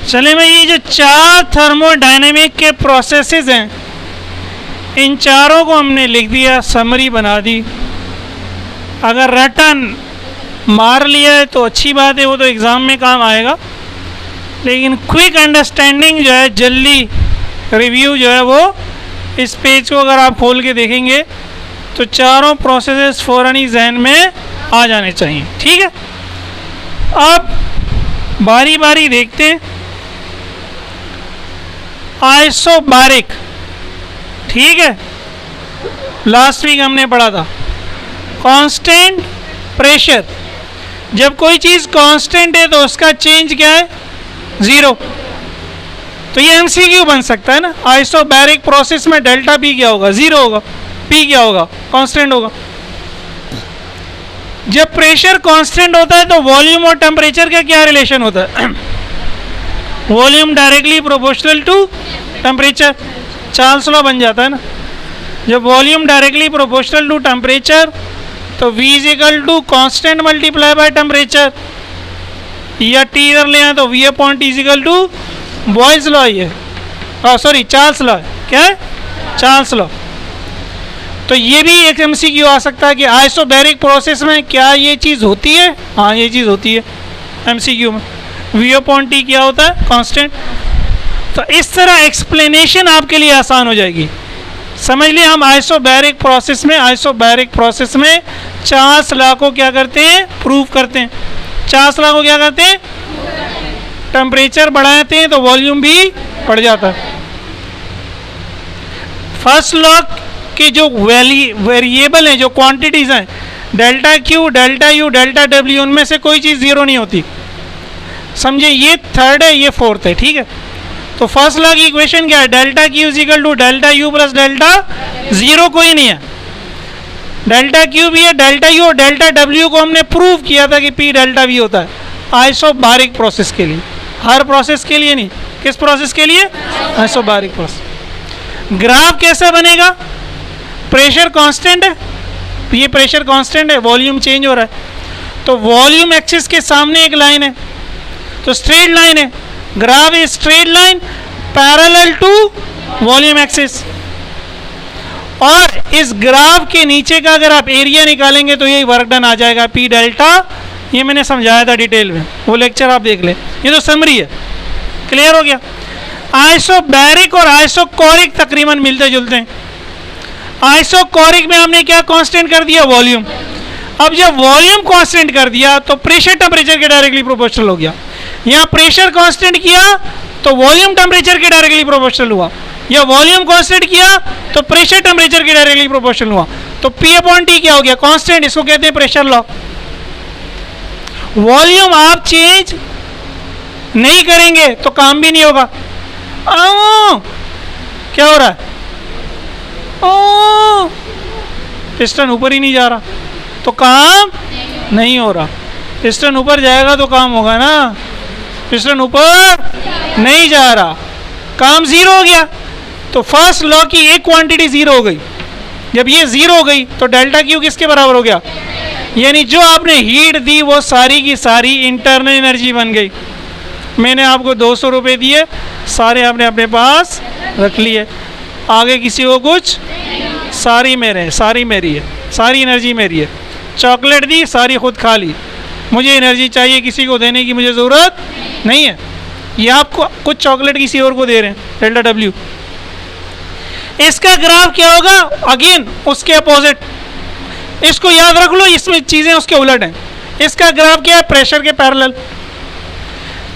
चले भाई, ये जो 4 थर्मोडायनेमिक के प्रोसेसेस हैं, इन चारों को हमने लिख दिया, समरी बना दी। अगर रटन मार लिया है तो अच्छी बात है, वो तो एग्ज़ाम में काम आएगा, लेकिन क्विक अंडरस्टैंडिंग जो है, जल्दी रिव्यू जो है, वो इस पेज को अगर आप खोल के देखेंगे तो चारों प्रोसेसेस फ़ौरन ही जहन में आ जाने चाहिए। ठीक है, अब बारी बारी देखते हैं। आइसोबारिक, ठीक है, लास्ट वीक हमने पढ़ा था। कांस्टेंट प्रेशर, जब कोई चीज़ कांस्टेंट है तो उसका चेंज क्या है? ज़ीरो। तो ये एमसीक्यू बन सकता है ना। आइसोबैरिक प्रोसेस में डेल्टा पी क्या होगा? ज़ीरो होगा। पी क्या होगा? कांस्टेंट होगा। जब प्रेशर कांस्टेंट होता है तो वॉल्यूम और टेम्परेचर का क्या रिलेशन होता है? Volume directly proportional to temperature, Charles law बन जाता है ना। जब volume directly proportional to temperature तो V is equal to constant multiply by temperature, या T इधर ले आए तो V upon T is equal to Boyle's law, ये सॉरी चार्ल्स लॉ, क्या है? Charles law. तो ये भी एक एमसीक्यू आ सकता है कि आइसोबैरिक प्रोसेस में क्या ये चीज़ होती है? हाँ, ये चीज़ होती है एमसीक्यू में। V अपॉन T क्या होता है? कांस्टेंट। तो इस तरह एक्सप्लेनेशन आपके लिए आसान हो जाएगी। समझ लिए, हम आइसोबैरिक प्रोसेस में चार्ल्स लॉ को क्या करते हैं? प्रूव करते हैं। चार्ल्स लॉ को क्या करते हैं? टेम्परेचर बढ़ाते हैं तो वॉल्यूम भी बढ़ जाता है। फर्स्ट लॉ के जो वेरिएबल हैं, जो क्वांटिटीज हैं, delta Q, delta U, delta W, उनमें से कोई चीज़ ज़ीरो नहीं होती। समझे, ये थर्ड है, ये फोर्थ है। ठीक है, तो फर्स्ट लॉ की इक्वेशन क्या है? Delta Q is equal to delta U plus delta, zero कोई नहीं है। डेल्टा क्यू भी है, डेल्टा यू और डेल्टा डब्ल्यू को हमने प्रूव किया था कि पी डेल्टा वी होता है आइसोबारिक प्रोसेस के लिए, हर प्रोसेस के लिए नहीं। किस प्रोसेस के लिए? Isobaric process. ग्राफ कैसा बनेगा? प्रेशर कांस्टेंट है, ये प्रेशर कांस्टेंट है, वॉल्यूम चेंज हो रहा है, तो वॉल्यूम एक्सिस के सामने एक लाइन है, तो स्ट्रेट लाइन है। Graph is straight line parallel to volume axis. और इस ग्राफ के नीचे का अगर आप एरिया निकालेंगे तो यही वर्क डन आ जाएगा, पी डेल्टा। ये मैंने समझाया था डिटेल में, वो लेक्चर आप देख लें। ये तो समरी है, क्लियर हो गया। आइसोबैरिक और आइसोकोरिक तकरीबन मिलते जुलते हैं। आइसोकोरिक में हमने क्या कांस्टेंट कर दिया? वॉल्यूम। अब जब वॉल्यूम कांस्टेंट कर दिया तो प्रेशर टेम्परेचर के डायरेक्टली प्रोपोर्शनल हो गया। यहाँ प्रेशर कांस्टेंट किया तो वॉल्यूम टेम्परेचर के डायरेक्टली प्रोपोर्शनल हुआ, या वॉल्यूम कांस्टेंट किया तो प्रेशर टेम्परेचर के डायरेक्टली प्रोपोर्शनल हुआ। तो P अपॉन T क्या हो गया? कांस्टेंट। इसको कहते हैं प्रेशर लॉ। वॉल्यूम आप चेंज नहीं करेंगे तो काम भी नहीं होगा। क्या हो रहा है? पिस्टन ऊपर ही नहीं जा रहा तो काम नहीं हो रहा। पिस्टन ऊपर जाएगा तो काम होगा ना। पिस्टन ऊपर नहीं जा रहा, काम ज़ीरो हो गया। तो फर्स्ट लॉ की एक क्वांटिटी ज़ीरो हो गई। जब ये ज़ीरो हो गई तो डेल्टा क्यू किसके बराबर हो गया? यानी जो आपने हीट दी वो सारी की सारी इंटरनल एनर्जी बन गई। मैंने आपको 200 रुपये दिए, सारे आपने अपने पास रख लिए, आगे किसी को कुछ, सारी मेरे हैं, सारी मेरी है, सारी एनर्जी मेरी है। चॉकलेट दी, सारी खुद खा ली, मुझे एनर्जी चाहिए, किसी को देने की मुझे ज़रूरत नहीं है। ये आपको कुछ चॉकलेट किसी और को दे रहे हैं, डेल्टा डब्ल्यू। इसका ग्राफ क्या होगा? अगेन उसके अपोजिट। इसको याद रख लो, इसमें चीज़ें उसके उलट हैं। इसका ग्राफ क्या है? प्रेशर के पैरेलल।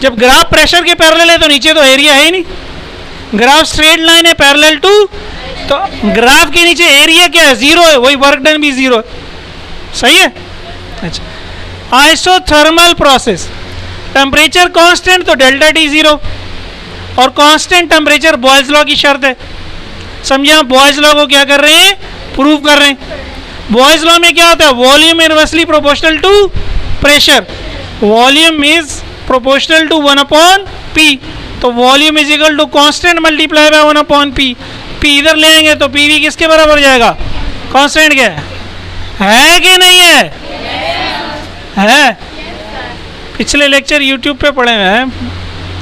जब ग्राफ प्रेशर के पैरेलल है तो नीचे तो एरिया है ही नहीं। ग्राफ स्ट्रेट लाइन है पैरेलल टू, तो ग्राफ के नीचे एरिया क्या है? ज़ीरो है, वही वर्क डन भी ज़ीरो है। सही है? अच्छा, आइसोथर्मल प्रोसेस, टेम्परेचर कांस्टेंट तो डेल्टा टी ज़ीरो, और कांस्टेंट टेम्परेचर बॉयल्स लॉ की शर्त है। समझे, हम बॉयल्स लॉ को क्या कर रहे हैं? प्रूव कर रहे हैं। बॉयल्स लॉ में क्या होता है? Volume inversely proportional to pressure. Volume is proportional to 1 upon P, तो volume is equal to constant multiply by 1 upon P. P इधर लेंगे तो पी वी किसके बराबर हो जाएगा? कांस्टेंट क्या है कि नहीं है? है। पिछले लेक्चर यूट्यूब पे पढ़े हुए हैं,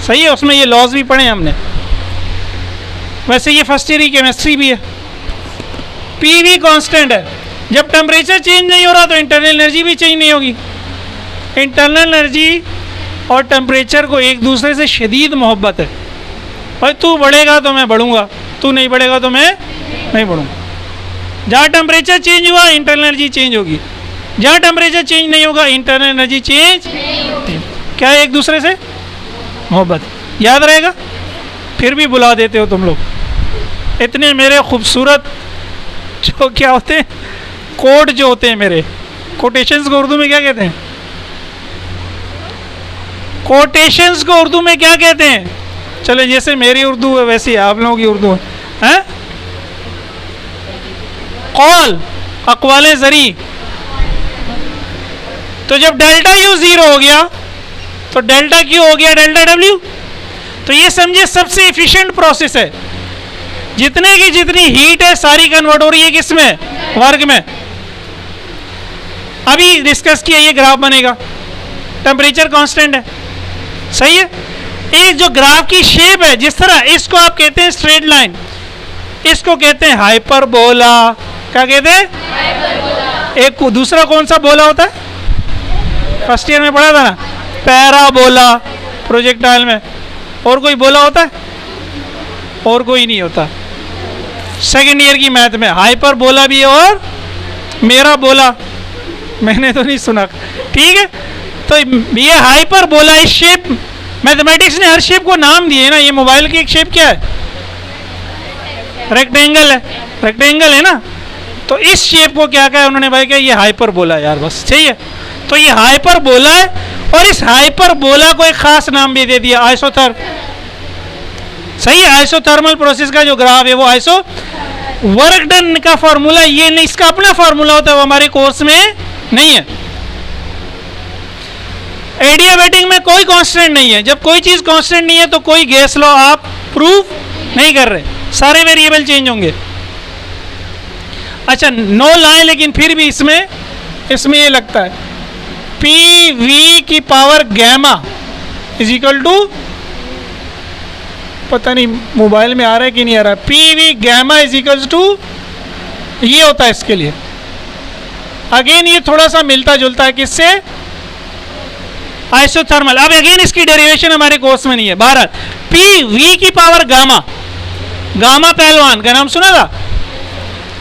सही है, उसमें ये लॉज भी पढ़े हमने। वैसे ये फर्स्ट ईयर की केमिस्ट्री भी है। पीवी कांस्टेंट है, जब टेम्परेचर चेंज नहीं हो रहा तो इंटरनल एनर्जी भी चेंज नहीं होगी। इंटरनल एनर्जी और टेम्परेचर को एक दूसरे से शदीद मोहब्बत है। भाई तू बढ़ेगा तो मैं बढ़ूंगा, तू नहीं बढ़ेगा तो मैं नहीं बढ़ूंगा। जहाँ टेम्परेचर चेंज हुआ इंटरनल एनर्जी चेंज होगी, जहाँ टेम्परेचर चेंज नहीं होगा इंटरनल एनर्जी चेंज। क्या है? एक दूसरे से मोहब्बत। याद रहेगा? फिर भी बुला देते हो तुम लोग। इतने मेरे खूबसूरत जो क्या होते हैं कोड जो होते हैं मेरे, कोटेशंस को उर्दू में क्या कहते हैं? कोटेशंस को उर्दू में क्या कहते हैं? चलो जैसे मेरी उर्दू है वैसे आप लोगों की उर्दू है। कौल, अक़वाले ज़री। तो जब डेल्टा यू ज़ीरो हो गया तो डेल्टा क्यू हो गया डेल्टा डब्ल्यू। तो ये समझे सबसे एफिशिएंट प्रोसेस है। जितने की जितनी हीट है सारी कन्वर्ट हो रही है किस में? वर्क में। अभी डिस्कस किया, ये ग्राफ बनेगा, टेम्परेचर कांस्टेंट है, सही है। एक जो ग्राफ की शेप है जिस तरह, इसको आप कहते हैं स्ट्रेट लाइन, इसको कहते हैं हाइपरबोला। क्या कहते हैं? एक दूसरा कौन सा बोला होता है? फर्स्ट ईयर में पढ़ा था ना, पैराबोला प्रोजेक्टाइल में। और कोई बोला होता है? और कोई नहीं होता। सेकेंड ईयर की मैथ में हाइपरबोला भी है और मेरा बोला मैंने तो नहीं सुना, ठीक है। तो ये हाइपरबोला, इस शेप, मैथमेटिक्स ने हर शेप को नाम दिए ना। ये मोबाइल की एक शेप क्या है? रेक्टेंगल है, रेक्टेंगल है ना। तो इस शेप को क्या कहा उन्होंने भाई? क्या ये हाइपरबोला यार, बस सही है। तो ये हाइपरबोला है और इस हाइपरबोला को एक खास नाम भी दे दिया, आइसोथर्म। सही है। आइसोथर्मल प्रोसेस का जो ग्राफ है वो आइसो, वर्क डन का फॉर्मूला ये नहीं, इसका अपना फॉर्मूला होता है, वो हमारे कोर्स में नहीं है। एडियाबैटिक में कोई कांस्टेंट नहीं है। जब कोई चीज कांस्टेंट नहीं है तो कोई गैस लॉ आप प्रूव नहीं कर रहे, सारे वेरिएबल चेंज होंगे। अच्छा, नो लाए, लेकिन फिर भी इसमें ये लगता है पी वी की power gamma is equal to, पता नहीं मोबाइल में आ रहा है कि नहीं आ रहा है, P V gamma is equal to, ये होता है इसके लिए। अगेन ये थोड़ा सा मिलता जुलता है किससे? आइसोथर्मल। अब अगेन इसकी डेरिवेशन हमारे कोर्स में नहीं है। बहरहाल पी वी की पावर गामा, गामा पहलवान का नाम सुना था?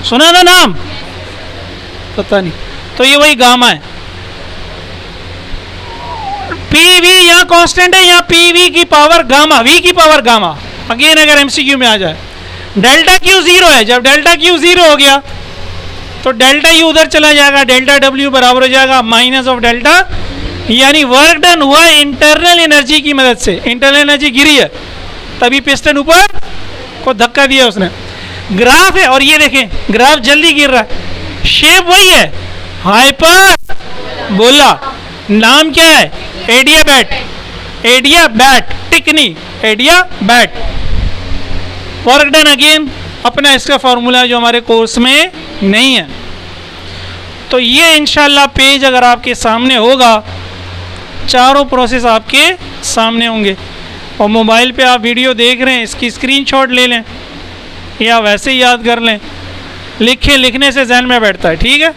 सुना था नाम? पता नहीं। तो ये वही गामा है। पी वी यहाँ कांस्टेंट है, यहाँ पी वी की पावर गामा, वी की पावर गामा। अगेन अगर एमसीक्यू में आ जाए, डेल्टा क्यू जीरो है। जब डेल्टा क्यू जीरो हो गया तो डेल्टा यू उधर चला जाएगा, डेल्टा डब्ल्यू बराबर हो जाएगा माइनस ऑफ डेल्टा, यानी वर्क डन हुआ इंटरनल एनर्जी की मदद से। इंटरनल एनर्जी गिरी है तभी पिस्टन ऊपर को धक्का दिया उसने। ग्राफ है और ये देखें ग्राफ जल्दी गिर रहा है, शेप वही है, हाइपर बोला। नाम क्या है? एडियाबैट, एडियाबैट, टिकनी, एडियाबैट। वर्क डन अगेन अपना इसका फॉर्मूला जो हमारे कोर्स में नहीं है। तो ये इंशाल्लाह पेज अगर आपके सामने होगा, चारों प्रोसेस आपके सामने होंगे। और मोबाइल पे आप वीडियो देख रहे हैं, इसकी स्क्रीनशॉट ले लें या वैसे ही याद कर लें, लिखें, लिखने से जहन में बैठता है, ठीक है।